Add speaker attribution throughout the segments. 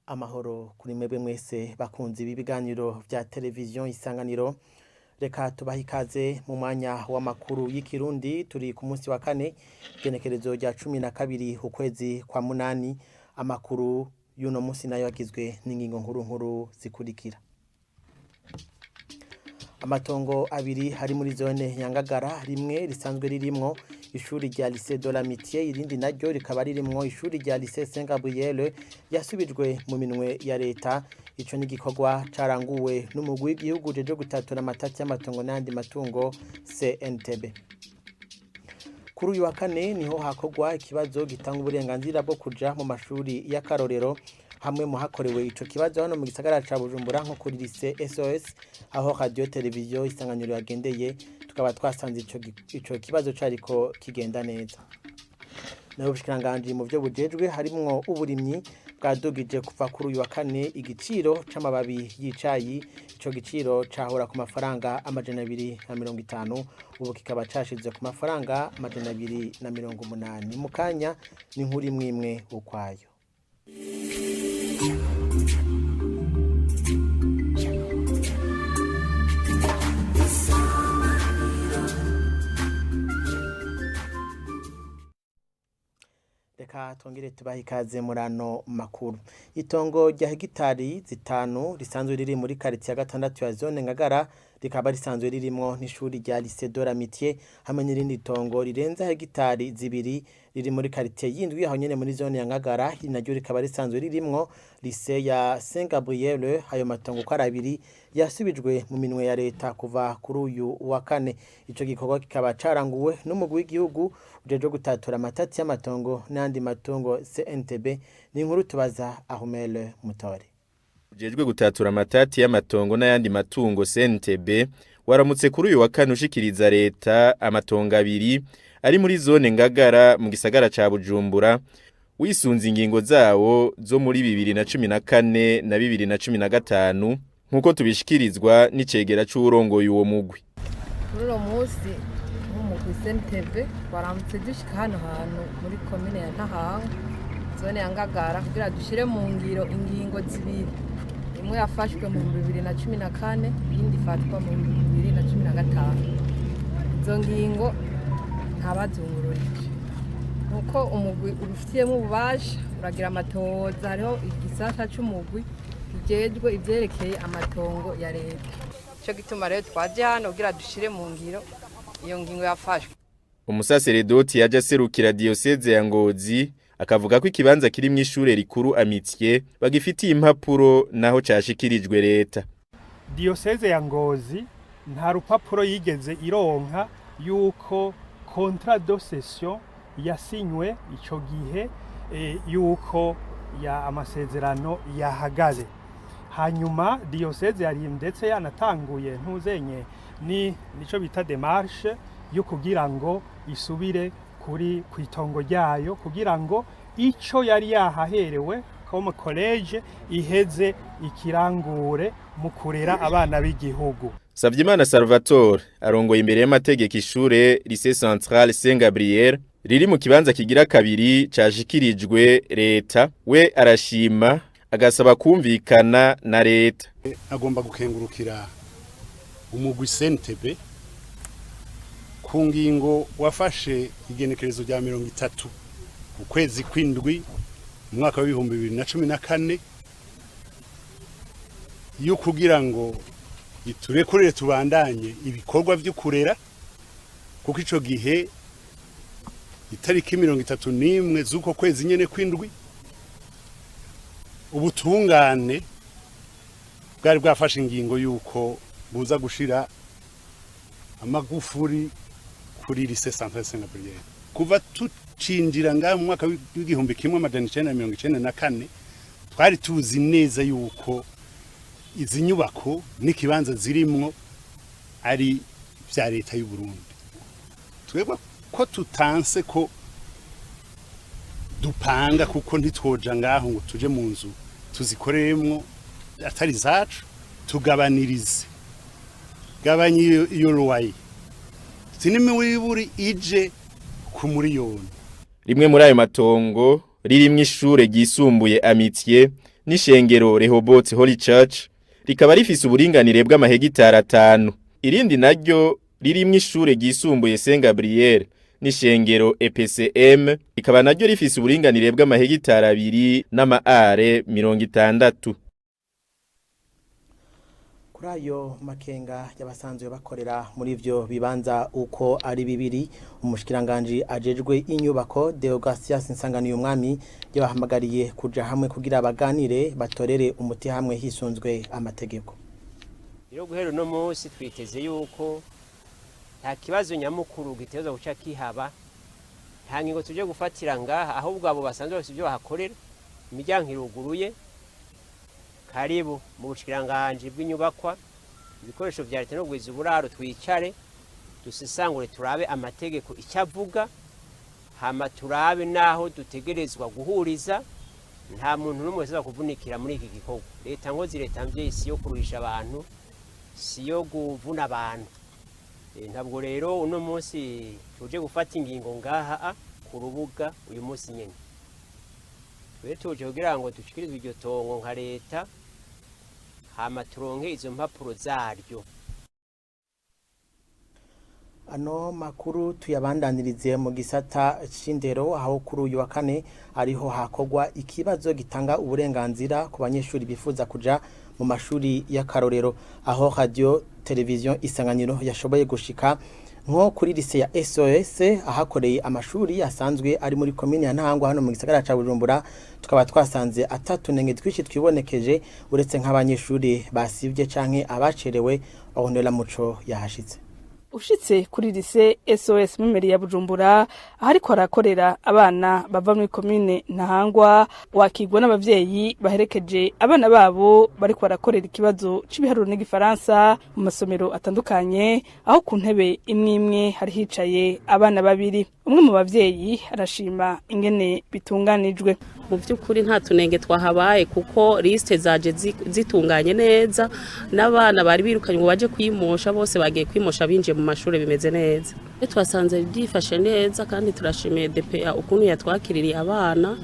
Speaker 1: Amahoro kuri mwebwe mwese bakunze ibi biganiro vya televiziyo Isanganiro. Reka tubaha ikaze mu mwanya w'amakuru y'ikirundi. Turi ku munsi wa kane igenekerezo rya 12 ukwezi kwa munani. Amakuru y'uno munsi nayo agizwe n'ingingo nkuru zikurikira. Amatongo abiri hari muri zone Nyangagara, rimwe risanzwe ririmwo ishuri rya Lycée de l'Amitié, irindi naryo rikaba ririmwo ishuri rya Lycée Saint Gabriel yasubijwe mu minwe ya leta. Ico ni gikorwa caranguwe n'umugwi w'igihugu jeje gutatura amatati y'amatongo n'andi matungo CNTB. Kuri uyu wa kane niho hakorwa ikibazo gitanga uburenganzira bwo kuja mu mashuri y'akarorero. Hamwe mu hakorewe ico kibazo hano mu gisagara ca Bujumbura nko kuri Lycée SOS, aho radio televiziyo Isanganiro yagendeye, tukaba twasanze ico kibazo cariko kigenda neza. Naho ubushikiranganje mu byo bujejwe harimwo uburimyi bwadugije kuva kuri uyu wa kane igiciro c'amababi y'icayi. Ico giciro cahora ku mafaranga 250, ubu kikaba cashize ku mafaranga 280. Mu kanya ni nkuri mwimwe ukwayo. Reka tongere tubaha ikaze murano makuru. Itongo rya hegitari 5 risanzwe riri muri quartier ya 6 ya zone Ngagara, rikaba risanzwe ririmwo n'ishuri rya Lycée de l'Amitié, hamwe n'irindi tongo rirenza hegitari 2 riri muri quartier yindwi aho nyene muri zone ya Ngagara, naryo rikaba risanzwe ririmwo Lycée ya Saint Gabriel. Ayo matongo ko arabiri yasubijwe mu minwe ya leta kuva kuri uyu wa kane. Ico gikorwa kikaba caranguwe n'umugwi w'igihugu ujeje gutatura amatati y'amatongo n'andi matungo CNTB. Ni inkuru tubaza Ahumele Mutore.
Speaker 2: Ujejwe gutatura amatati y'amatongo n'ayandi matungo CNTB waramutse kuri uyu wa kane ushikiriza leta amatongo abiri ari muri zone Ngagara mu gisagara ca Bujumbura, wisunze ingingo zawo zo muri 2014 na 2015 nkuko tubishikirizwa n'icegera c'urongoye uwo mugwi.
Speaker 3: Kuri uwo munsi umugwi CNTB waramutse dushika hano hantu muri commune ya Ntahangwa, zone ya Ngagara, kugira dushire mu ngiro ingingo zibiri. Imwe yafashwe mu 2014, iyindi ifatwa mu 2015. Izo ngingo ntabazungururije nuko umugwi ubifitiyemo ububasha uragira amatoza. Hariho igisata c'umugwi kijejwe ivyerekeye amatongo ya leta. Ico gituma rero twaje hano kugira dushire mu ngiro iyo ngingo yafashwe.
Speaker 2: Umusaseredoti yaje aserukira diocese ya Ngozi akavuga ko ikibanza kiri mu ishure rikuru Amitié bagifitiye impapuro naho cashikirijwe leta.
Speaker 4: Diocese ya Ngozi nta rupapuro yigeze ironka yuko contrat de cession yasinywe ico gihe, yuko ya amasezerano yahagaze. Hanyuma diocese yari ndetse yanatanguye ntuzenye nico bita démarche yo kugira ngo isubire kuri kwitongo ryayo, kugira ngo ico yari yahaherewe comme college iheze ikirangure mu kurera abana b'igihugu.
Speaker 2: Savyimana Salvatore arongoye imbere y'amategeko ishure Lycée Central Saint Gabriel riri mu kibanza kigira kabiri cashikirijwe leta. We arashima agasaba kumvikana na leta.
Speaker 5: Agomba gukengurukira umugwi CNTB ku ngingo wafashe igenekerezo rya 30 ukwezi kwindwi mu mwaka wa 2014 yo kugira ngo iturekurire tubandanye ibikorwa vyo kurera, kuko ico gihe itariki 31 z'uko kwezi nyene kwindwi ubutungane bwari bwafashe ingingo yuko buza gushira amagufuri kuri Lycée Central Saint Gabriel. Kuva tucinjira ngaho mu mwaka w'igihumbi kimwe 1994 twari tuzi neza yuko izi nyubako n'ikibanza zirimwo ari vya leta y'u Burundi. Twebwe ko tutanse ko dupanga, kuko ntitwoja ngaho ngo tuje mu nzu tuzikoreremwo atari zacu, tugabanirize gabanye iyo loyer sinime wiburi ije ku miliyoni.
Speaker 2: Rimwe muri ayo matongo ririmwe ishure ryisumbuye Amitié n'ishengero Rehoboth Holy Church rikaba rifise uburinganire bw'amahegitari 5. Irindi naryo ririmwo ishure ryisumbuye Saint Gabriel n'ishengero EPCM rikaba naryo rifise uburinganire bw'amahegitari 2 n'amaare 60.
Speaker 1: Kuri ayo makenga y'abasanzwe bakorera muri ivyo bibanza uko ari bibiri, umushikiranganje ajejwe inyubako Deogratias Isanganiro umwami yabahamagariye kuja hamwe kugira baganire batorere umuti hamwe hisunzwe amategeko.
Speaker 6: Rero guhera no munsi twiteze yuko nta kibazo nyamukuru giteza guca kihaba, nta ngingo tuje gufatira ngaha, ahubwo abo basanzwe bose ibyo bahakorera imiryango iruguruye. Karibu mu bushikiranganje bw'inyubakwa, ibikoresho vya leta no gwiza uburaro, twicare dusisangure turabe amategeko icyavuga, hama turabe naho dutegerezwa guhuriza. Nta muntu n'umwe wese kuvunikira muri iki gikorwa. Leta ngo leta mvye isi yo kuruhisha abantu, si yo guvuna abantu. Ntabwo rero uno munsi tuje gufata ingingo ngaha ku rubuga uyu munsi nyene. Twe tuje kugira ngo dushyikirizwe iryo tongo nka leta, hama turonke izo mpapuro zaryo.
Speaker 1: Ano makuru tuyabandanirize mu gisata c'indero, aho kuri uyu wa kane ariho hakogwa ikibazo gitanga uburenganzira ku banyeshuri bifuza kuja mu mashuri y'akarorero, aho radio televiziyo Isanganiro yashoboye gushika nko kuri lise ya SOS ahakoreye amashuri asanzwe ari muri komine ya Ntahangwa hano mu gisagara ca Bujumbura. Tukaba twasanze atatunenge twishi twibonekeje uretse nk'abanyeshuri basivye canke abacerewe. Ahonera muco yahashitse.
Speaker 7: Ushitse kuri lise SOS mumeri ya Bujumbura ahariko arakorera abana bava muri komine Ntahangwa, wakigwa n'abavyeyi baherekeje abana babo bariko barakorera ikibazo c'ibiharuro n'igifaransa mu masomero atandukanye, aho ku ntebe imwe hari hicaye abana babiri. Umwe mu bavyeyi arashima ingene bitunganijwe.
Speaker 8: Mu by'ukuri nta tunenge twahabaye kuko liste zaje zitunganye neza, n'abana bari birukanye ngo baje kwimosha bose bagiye kwimosha binje mu mashuri bimeze neza. Twasanze byifashe neza kandi turashimiye DPA ukuntu yatwakiririye abana,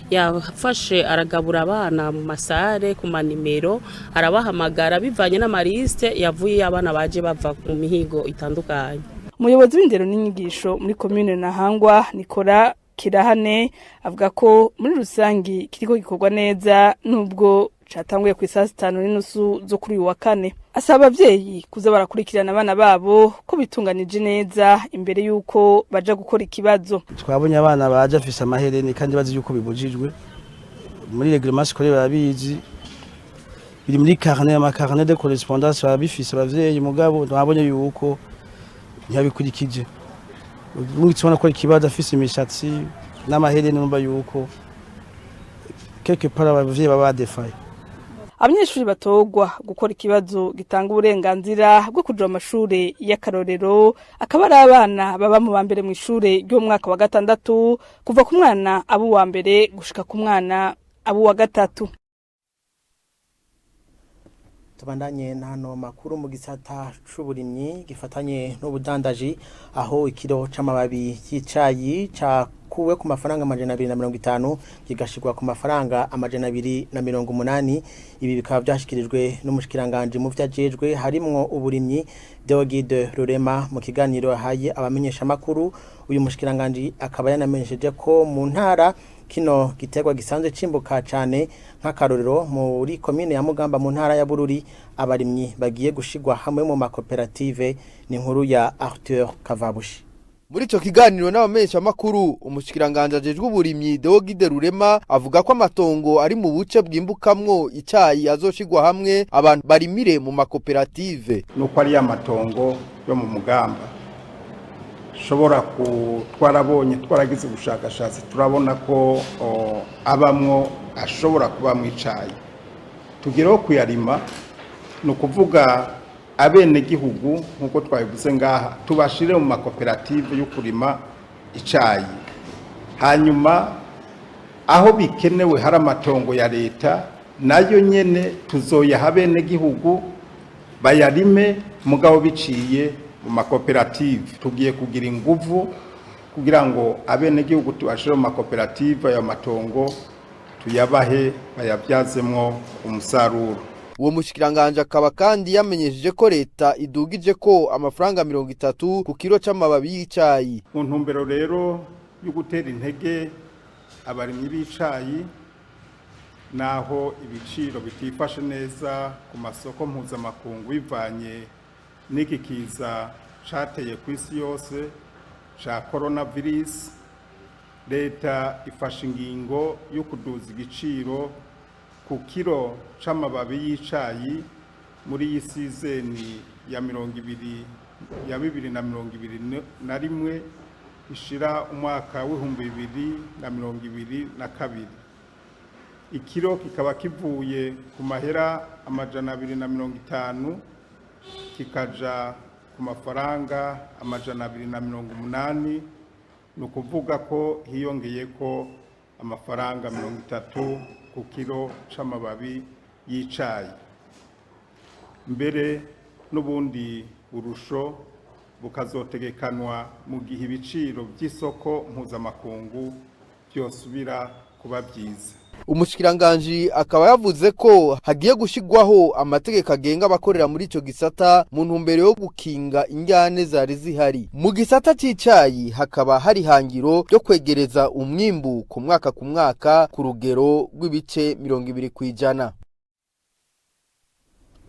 Speaker 8: yafashe aragabura abana mu masare ku manimero, arabahamagara bivanye n'amariste yavuye abana baje bava mu mihigo itandukanye.
Speaker 7: Umuyobozi w'indero n'inyigisho muri komune Ntahangwa Nikora Kirahane avuga ko muri rusangi kiriko gikorwa neza nubwo catanguye ku 5:30 zo kuri uyu wa kane. Asaba abavyeyi kuza barakurikirana abana babo ko bitunganije neza imbere yuko baja gukora ikibazo.
Speaker 9: Twabonye abana baje afise amahereni kandi bazi yuko bibujijwe muri reglement scolaire babizi, biri muri carnet de correspondance babifise abavyeyi, mugabo twabonye yuko ntiyabikurikije. Ubwo ko ikibazo afise imishatsi n'amahereni numva yuko quelque part abavyeyi baba defaye.
Speaker 7: Abanyeshuri batogwa gukora ikibazo gitanga uburenganzira bwo kuja mu mashuri y'akarorero, akaba ari abana baba mu bambere mu ishure ryo mwaka wa 6 kuva ku mwana abo wa mbere gushika ku mwana abo wa 3.
Speaker 1: Tubandanye nano makuru mu gisata c'uburimyi gifatanye n'ubudandaji, aho ikiro c'amababi y'icayi cakuwe ku mafaranga 250 kigashirwa ku mafaranga 280. Ibi bikaba byashikirijwe n'umushikiranganje mu vyajejwe harimwo uburimyi Deogide Rurema mu kiganiro haye abamenyesha makuru. Uyu mushikiranganje akaba yanamenyesheje ko mu ntara kino giterwa gisanzwe cimbuka cyane nk'akarorero muri komine ya Mugamba mu ntara ya Bururi, abarimyi bagiye gushigwa hamwe mu makoperative. Ni nkuru ya Arthur Kavabushi.
Speaker 10: Muri ico kiganiro n'abamenyesha makuru, umushikiranganje ajejwe uburimyi Deogide Rurema avuga ko amatongo ari mu buce bwimbukamwo icayi azoshigwa hamwe abantu barimire mu makoperative.
Speaker 11: Nuko ari amatongo yo mu Mugamba shobora twarabonye twaragize ubushakashatsi turabona ko abamwo ashobora kuba mu icayi, tugireho kuyarima. No kuvuga abene gihugu nkuko twabivuze ngaha tubashire mu makoperative yo kurima icayi, hanyuma aho bikenewe hari amatongo ya leta nayo nyene tuzoya habene gihugu bayarime, mugabo biciye mu makoperative. Tugiye kugira inguvu kugira ngo abene gihugu tubashire mu makoperative ya matongo tuyabahe bayabyazemwo umusaruro.
Speaker 10: Uwo mushikiranganje akaba kandi yamenyesheje ko leta idugije ko amafaranga 30 ku kilo c'amababi y'icayi.
Speaker 11: Mu ntumbero rero yo gutera intege abarimyi b'icayi naho ibiciro bitifashe neza ku masoko mpuzamakungu bivanye n'iki kiza cateye ku isi yose ca coronavirus, leta ifashe ingingo yo kuduza igiciro ku kilo c'amababi y'icayi muri iyi sizeni ya 2021 ishira umwaka w'2022. Ikiro kikaba kivuye ku mahera 250 kikaja ku mafaranga 280, ni ukuvuga ko hiyongeye ko amafaranga 30 ku kilo c'amababi y'icayi. Mbere n'ubundi burusho bukazotegekanwa mu gihe ibiciro by'isoko mpuzamakungu byosubira kuba byiza.
Speaker 10: Umushikiranganje akaba yavuze ko hagiye gushigwaho amategeko agenga abakorera muri ico gisata mu ntumbero yo gukinga injyane zari zihari. Mu gisata c'icayi hakaba hari hangiro ryo kwegereza umwimbu ku mwaka ku rugero rw'ibice 20%.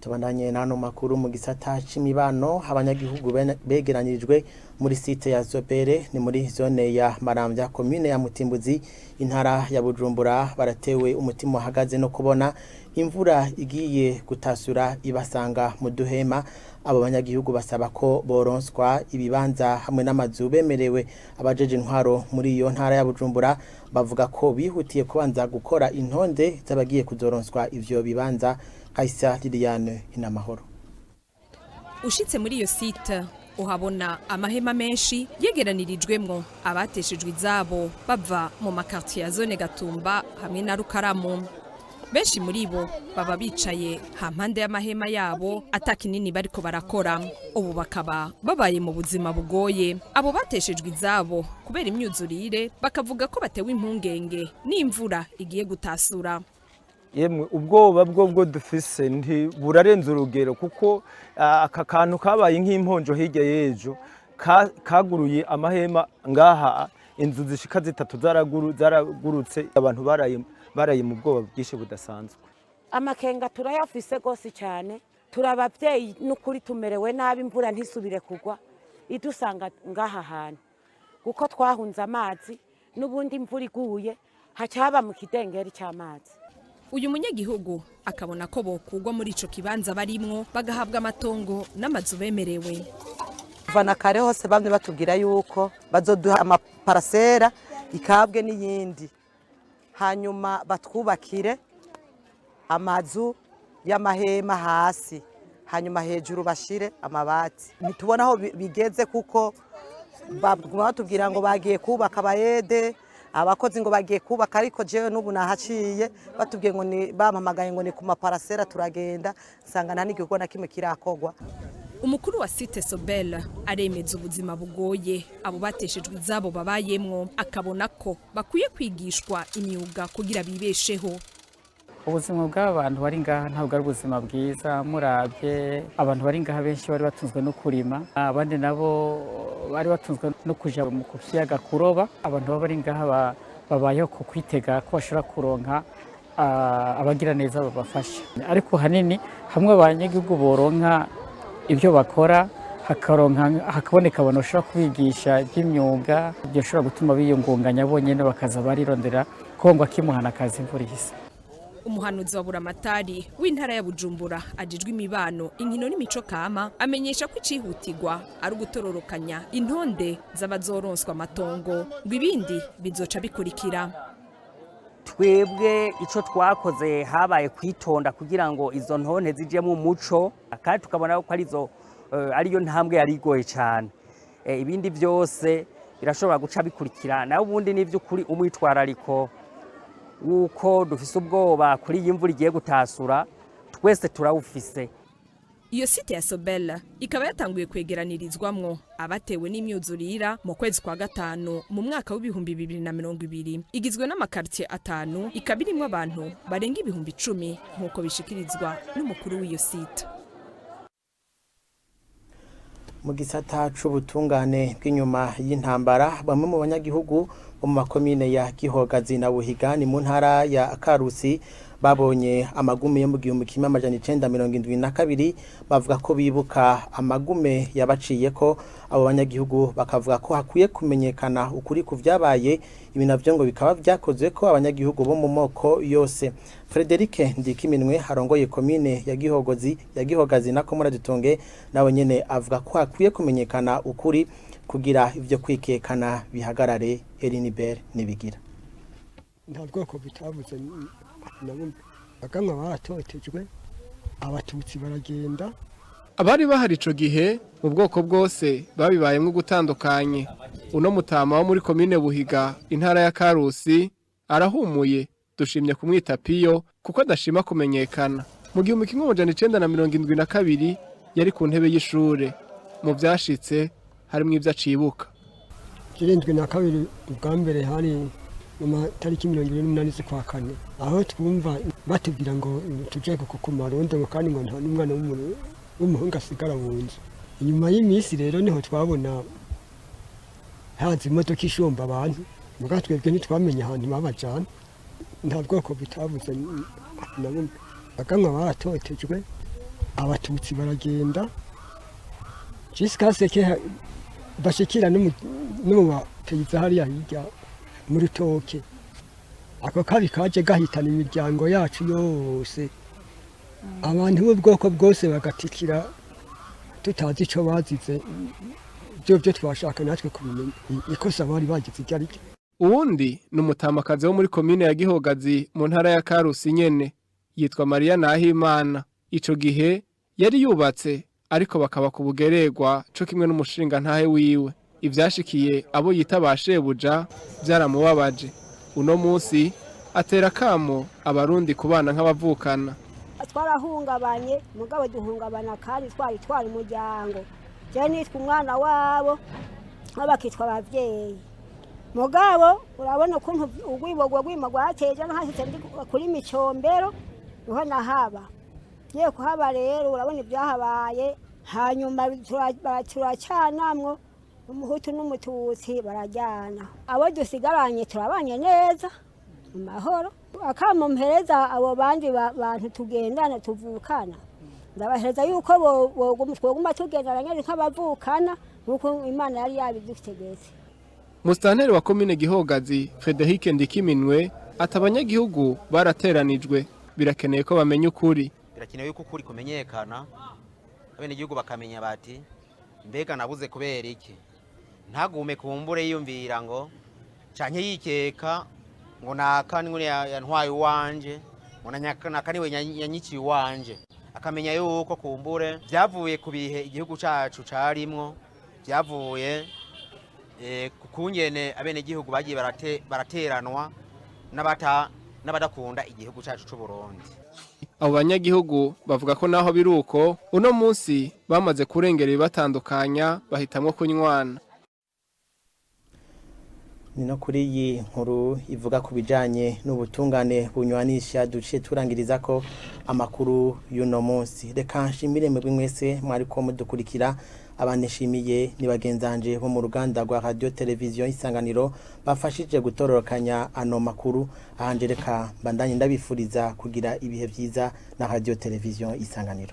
Speaker 1: Tubandanye nano makuru mu gisata c'imibano, abanyagihugu begeranyirijwe muri site ya Zobere ni muri zone ya Maramvya commune ya Mutimbuzi intara ya Bujumbura baratewe umutima uhagaze no kubona imvura igiye gutasura ibasanga mu duhema. Abo banyagihugu basaba ko boronswa ibibanza hamwe n'amazu bemerewe. Abajeje intwaro muri iyo ntara ya Bujumbura bavuga ko bihutiye kubanza gukora intonde z'abagiye kuzoronswa ivyo bibanza. Kaisa Liliane Inamahoro.
Speaker 12: Ushitse muri iyo site uhabona amahema menshi yegeranirijwemwo abateshejwe izabo bava mu makartier ya zone Gatumba hamwe na Rukaramu. Benshi muri bo baba bicaye hampande y'amahema yabo atakinini bariko barakora. Ubu bakaba babaye mu buzima bugoye. Abo bateshejwe izabo kubera imyuzurire bakavuga ko batewe impungenge n'imvura igiye gutasura.
Speaker 13: Yemwe ubwoba bwo dufise nti burarenze urugero kuko aka kantu kabaye nk'imponjo hirya yejo kaguruye amahema ngaha inzu zishika 3 zaragurutse abantu baraye mu bwoba bwinshi budasanzwe.
Speaker 14: Amakenga turayafise gose cyane, turabavyeyi n'ukuri tumerewe nabi imvura ntisubire kugwa idusanga ngaha hantu kuko twahunze amazi n'ubundi imvura iguye hacaba mu kidengeri cy'amazi.
Speaker 12: Uyu munyagihugu akabona ko bokugwa muri ico kibanza barimwo bagahabwa amatongo n'amazu bemerewe.
Speaker 15: Vana kare hose bamwe batubwira yuko bazoduha amaparasera ikabwe n'iyindi, hanyuma batwubakire amazu y'amahema hasi, hanyuma hejuru bashire amabati. Nitubona aho bigeze kuko batubwira ngo bagiye kubaka bayede, abakozi ngo bagiye kubaka, ariko jewe n'ubu nahaciye batubwiye ngo ni bampamagaye ngo ni ku maparasera turagenda nsanga nta n'igihugu na kimwe kirakogwa.
Speaker 12: Umukuru wa site Sobel aremeza ubuzima bugoye abo bateshejwe izabo babayemwo, akabona ko bakwiye kwigishwa imyuga kugira bibesheho.
Speaker 16: Ubuzima bw'abantu bari ngaha ntabwo ari ubuzima bwiza. Murabye abantu bari ngaha benshi bari batunzwe no kurima, abandi nabo bari batunzwe no kuja mu kiyaga kuroba. Abantu bari ngaha babayeho ku kwitega ko bashobora kuronka abagira neza babafasha, ariko hanini hamwe abanyagihugu boronka ibyo bakora hakaboneka abantu bashobora kubigisha iby'imyuga byoshobora gutuma biyungunganya bonyene bakaza barirondera kongwa kimuhana akazi imvura ihise.
Speaker 12: Umuhanuzi wa Buramatari w'intara ya Bujumbura ajijwe imibano, inkino n'imico kama amenyesha ko icihutirwa ari ugutororokanya intonde z'abazoronswa amatongo ngo ibindi bizoca bikurikira.
Speaker 17: Twebwe ico twakoze habaye kwitonda kugira ngo izo ntonde zije mu muco, kandi tukabona ko ariyo ntambwe yari igoye cyane. Ibindi byose birashobora guca bikurikira, naho ubundi n'ivy'ukuri umwitwarariko uko dufise ubwoba kuri iyi mvura igiye gutasura twese turawufise.
Speaker 12: iyo site ya Sobel ikaba yatanguye kwegeranirizwamwo abatewe n'imyuzurira mu kwezi kwa gatanu mu mwaka w'ibihumbi 2020 igizwe n'amakartie atanu ikaba irimwo abantu barenga ibihumbi 10 nk'uko bishikirizwa n'umukuru w'iyo site.
Speaker 1: Mu gisata c'ubutungane bw'inyuma y'intambara bamwe mu banyagihugu bo mu makomine ya Gihogazi na Buhiga ni mu ntara ya Karusi babonye amagume yo mu 1972 bavuga ko bibuka amagume yabaciye ko abo banyagihugu bakavuga ko hakwiye kumenyekana ukuri ku vyabaye ibinavyo ngo bikaba vyakozwe ko abanyagihugu bo mu moko yose. Frederic Ndikiminwe harongoye komine ya Gihogazi na Komora Dutonge nawe nyene avuga ko hakwiye kumenyekana ukuri kugira ivyo kwikekana bihagarare. Elinibert nibigira
Speaker 18: nta bwoko bitabuze nabo bagamwa baratotejwe abatutsi baragenda
Speaker 19: abari bahari ico gihe mu bwoko bwose babibayemwe gutandukanye. Uno mutama wo muri komine Buhiga intara ya Karusi arahumuye dushimye kumwita Piyo kuko adashima kumenyekana. Mu 1972 yari ku ntebe y'ishure mu vyashitse harimo ivyo acibuka.
Speaker 18: 72 ubwa mbere hari mu matariki 28 z'ukwa kane aho twumva batubwira ngo tuje ku marondo ngo kandi ngo nta n'umwana w'umuhungu asigara mu nzu. Inyuma y'imisi rero niho twabona haza imodoka ishomba abantu muga twebwe ntitwamenye ahantu babajana. Nta bwoko bitabuze nabo bagamwa baratotejwe abatutsi baragenda jiskaseke bashikira no mu bateyiza hariya hirya muri toke. Ako kabi kaje gahitana imiryango yacu yose abantu b'ubwoko bwose bagatikira tutazi ico bazize byo twashaka natwe kubimenya ikosa bari bagize iryari.
Speaker 19: Uwundi n'umutamakazi wo muri komine ya Gihogazi mu ntara ya Karusi nyene yitwa Maria Nahimana. Ico gihe yari yubatse ariko bakaba kubugererwa co kimwe n'umushinga ntahe wiwe. Ivyashikiye abo yitabashebuja byaramubabaje. Uno munsi atera kamo abarundi kubana nk'abavukana.
Speaker 20: Twarahungabanye mugabo duhungabana kandi twari umuryango. Je nitwa umwana wabo abakitwa abavyeyi. Mugabo urabona ukuntu ugwibogwa rwateje n'ahashitse ndi kuri micombero niho nahaba. Giye kuhaba rero urabona ibyahabaye hanyuma turacyanamwo umuhutu n'umututsi barajyana. Abo dusigaranye turabanye neza mu mahoro. Akamumpereza abo bandi bantu tugendana tuvukana ndabahereza yuko twoguma tugendana nyine nk'abavukana nkuko Imana yari yabidutegetse.
Speaker 19: Mustanteri wa komine Gihogazi Frederic Ndikiminwe atabanyagihugu barateranijwe birakeneye ko bamenya ukuri.
Speaker 21: Birakenewe yuko ukuri kumenyekana abene igihugu bakamenya bati mbega nabuze kubera iki. Ntagume kumbure yiyumvira ngo canke yikeka ngo nakani yantwaye wanje ngo nakaniwe yanyici wanje. Akamenya yuko kumbure byavuye kubihe igihugu cacu carimwo byavuye kukungene abene igihugu bagiye barateranwa n'abadakunda igihugu cacu c'u Burundi.
Speaker 19: Abo banyagihugu bavuga ko naho biruko uno munsi bamaze kurengera batandukanya bahitamwo kunywana.
Speaker 1: Nino kuri iyi nkuru ivuga ku bijanye n'ubutungane bunywanisha duce turangiriza ko amakuru y'uno munsi. Reka nshimire mwebwe mwese mwari ko mudukurikira. Abaneshimiye ni bagenzanje bo mu ruganda rwa radio televiziyo Isanganiro bafashije gutororokanya ano makuru. Ahanje reka mbandanye ndabifuriza kugira ibihe byiza na radio televiziyo Isanganiro.